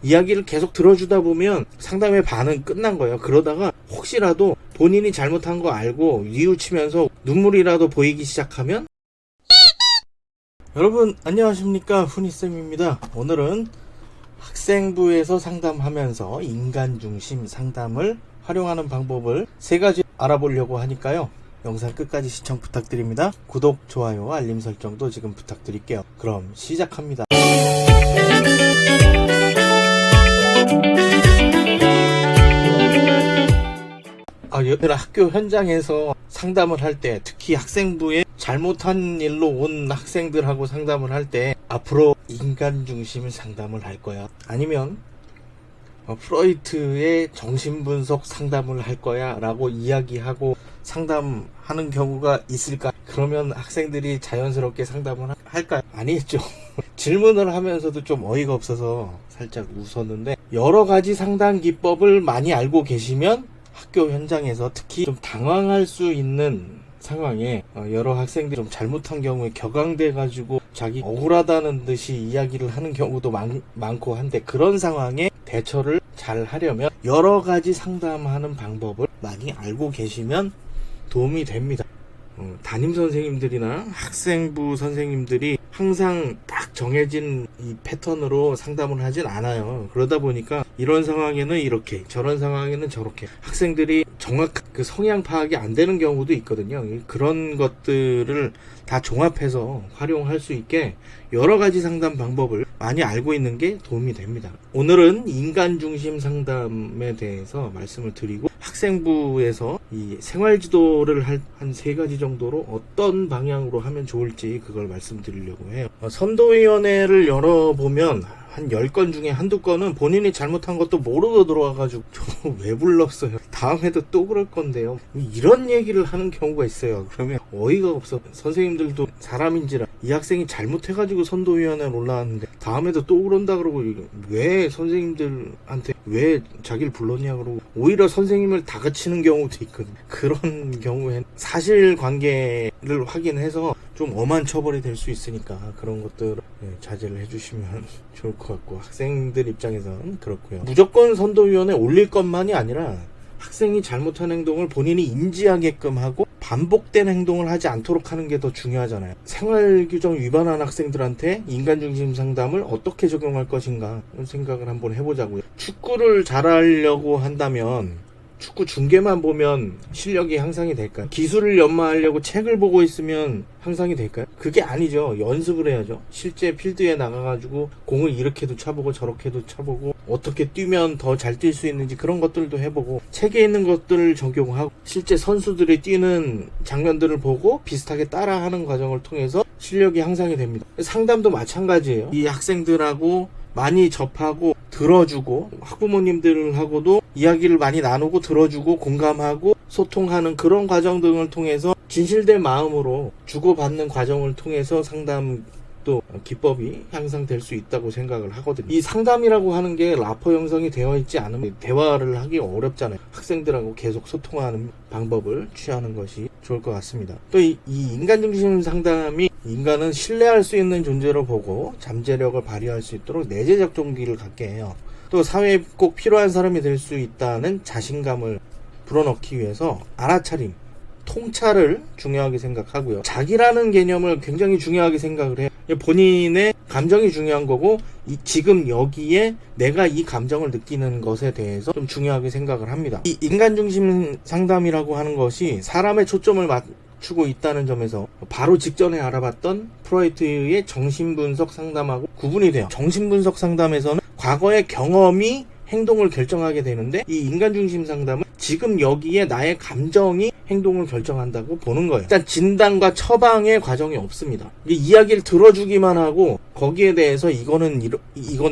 이야기를 계속 들어주다 보면 상담의 반은 끝난 거예요. 그러다가 혹시라도 본인이 잘못한 거 알고 뉘우치면서 눈물이라도 보이기 시작하면, 여러분 안녕하십니까, 훈이쌤입니다. 오늘은 학생부에서 상담하면서 인간 중심 상담을 활용하는 방법을 3가지 알아보려고 하니까요, 영상 끝까지 시청 부탁드립니다. 구독, 좋아요, 알림 설정도 지금 부탁드릴게요. 그럼 시작합니다. 학교 현장에서 상담을 할 때, 특히 학생부에 잘못한 일로 온 학생들하고 상담을 할 때, 앞으로 인간 중심 상담을 할 거야? 아니면 프로이트의 정신분석 상담을 할 거야? 라고 이야기하고 상담하는 경우가 있을까? 그러면 학생들이 자연스럽게 상담을 할까요? 아니겠죠. 질문을 하면서도 좀 어이가 없어서 살짝 웃었는데, 여러 가지 상담 기법을 많이 알고 계시면 학교 현장에서 특히 좀 당황할 수 있는 상황에, 여러 학생들이 좀 잘못한 경우에 격앙돼 가지고 자기 억울하다는 듯이 이야기를 하는 경우도 많고 한데, 그런 상황에 대처를 잘 하려면 여러 가지 상담하는 방법을 많이 알고 계시면 도움이 됩니다. 담임 선생님들이나 학생부 선생님들이 항상 딱 정해진 이 패턴으로 상담을 하진 않아요. 그러다 보니까 이런 상황에는 이렇게, 저런 상황에는 저렇게, 학생들이 정확한 그 성향 파악이 안 되는 경우도 있거든요. 그런 것들을 다 종합해서 활용할 수 있게 여러 가지 상담 방법을 많이 알고 있는 게 도움이 됩니다. 오늘은 인간 중심 상담에 대해서 말씀을 드리고, 학생부에서 이 생활지도를 한 3가지 정도로 어떤 방향으로 하면 좋을지 그걸 말씀드리려고 해요. 선도위원회를 열어보면 한 10건 중에 한두 건은 본인이 잘못한 것도 모르고 들어와가지고 저 왜 불렀어요? 다음에도 또 그럴 건데요. 이런 얘기를 하는 경우가 있어요. 그러면 어이가 없어. 선생님들도 사람인지라, 이 학생이 잘못해가지고 선도위원회에 올라왔는데 다음에도 또 그런다 그러고, 왜 선생님들한테 왜 자기를 불렀냐 그러고 오히려 선생님을 다그치는 경우도 있거든요. 그런 경우엔 사실관계를 확인해서 좀 엄한 처벌이 될 수 있으니까 그런 것들을 자제를 해주시면 좋을 것 같고, 학생들 입장에서는 그렇고요. 무조건 선도위원회에 올릴 것만이 아니라 학생이 잘못한 행동을 본인이 인지하게끔 하고 반복된 행동을 하지 않도록 하는 게 더 중요하잖아요. 생활규정 위반한 학생들한테 인간중심 상담을 어떻게 적용할 것인가 생각을 한번 해보자고요. 축구를 잘하려고 한다면 축구 중계만 보면 실력이 향상이 될까요? 기술을 연마하려고 책을 보고 있으면 향상이 될까요? 그게 아니죠. 연습을 해야죠. 실제 필드에 나가가지고 공을 이렇게도 차보고 저렇게도 차보고 어떻게 뛰면 더 잘 뛸 수 있는지 그런 것들도 해보고, 책에 있는 것들을 적용하고 실제 선수들이 뛰는 장면들을 보고 비슷하게 따라하는 과정을 통해서 실력이 향상이 됩니다. 상담도 마찬가지예요. 이 학생들하고 많이 접하고 들어주고, 학부모님들하고도 이야기를 많이 나누고 들어주고 공감하고 소통하는 그런 과정 등을 통해서 진실된 마음으로 주고받는 과정을 통해서 상담도 기법이 향상될 수 있다고 생각을 하거든요. 이 상담이라고 하는 게 라포 형성이 되어 있지 않으면 대화를 하기 어렵잖아요. 학생들하고 계속 소통하는 방법을 취하는 것이 좋을 것 같습니다. 또 이 인간중심 상담이 인간은 신뢰할 수 있는 존재로 보고 잠재력을 발휘할 수 있도록 내재적 동기를 갖게 해요. 또 사회에 꼭 필요한 사람이 될 수 있다는 자신감을 불어넣기 위해서 알아차림, 통찰을 중요하게 생각하고요. 자기라는 개념을 굉장히 중요하게 생각을 해요. 본인의 감정이 중요한 거고, 지금 여기에 내가 이 감정을 느끼는 것에 대해서 좀 중요하게 생각을 합니다. 이 인간중심 상담이라고 하는 것이 사람의 초점을 맞추고 있다는 점에서 바로 직전에 알아봤던 프로이트의 정신분석 상담하고 구분이 돼요. 정신분석 상담에서는 과거의 경험이 행동을 결정하게 되는데, 이 인간중심 상담은 지금 여기에 나의 감정이 행동을 결정한다고 보는 거예요. 일단 진단과 처방의 과정이 없습니다. 이야기를 들어주기만 하고 거기에 대해서 이건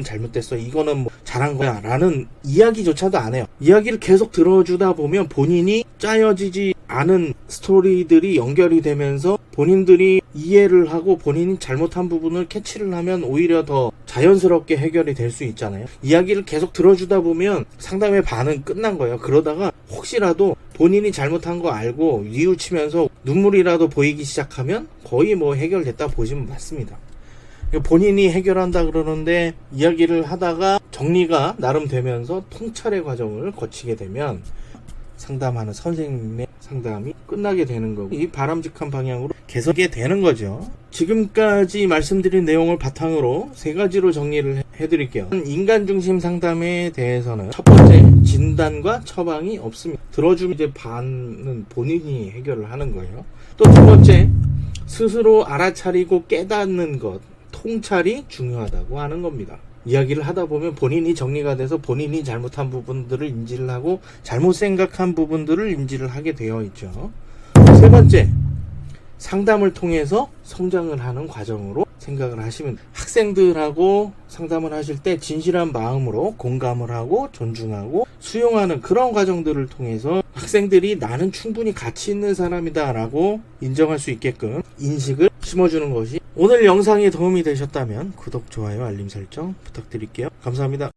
잘못됐어, 이거는 뭐 잘한 거야 라는 이야기조차도 안 해요. 이야기를 계속 들어주다 보면 본인이 짜여지지 않은 스토리들이 연결이 되면서 본인들이 이해를 하고 본인이 잘못한 부분을 캐치를 하면 오히려 더 자연스럽게 해결이 될 수 있잖아요. 이야기를 계속 들어주다 보면 상담의 반은 끝난 거예요. 그러다가 혹시라도 본인이 잘못한 거 알고 뉘우치면서 눈물이라도 보이기 시작하면 거의 뭐 해결됐다 보시면 맞습니다. 본인이 해결한다 그러는데 이야기를 하다가 정리가 나름 되면서 통찰의 과정을 거치게 되면 상담하는 선생님의 상담이 끝나게 되는 거고, 이 바람직한 방향으로 개선하게 되는 거죠. 지금까지 말씀드린 내용을 바탕으로 세 가지로 정리를 해드릴게요. 인간 중심 상담에 대해서는 첫 번째, 진단과 처방이 없습니다. 들어주면 이제 반은 본인이 해결을 하는 거예요. 또 두 번째, 스스로 알아차리고 깨닫는 것, 통찰이 중요하다고 하는 겁니다. 이야기를 하다 보면 본인이 정리가 돼서 본인이 잘못한 부분들을 인지를 하고 잘못 생각한 부분들을 인지를 하게 되어 있죠. 세 번째, 상담을 통해서 성장을 하는 과정으로 생각을 하시면, 학생들하고 상담을 하실 때 진실한 마음으로 공감을 하고 존중하고 수용하는 그런 과정들을 통해서 학생들이 나는 충분히 가치 있는 사람이다 라고 인정할 수 있게끔 인식을 심어주는 것이, 오늘 영상이 도움이 되셨다면 구독, 좋아요, 알림 설정 부탁드릴게요. 감사합니다.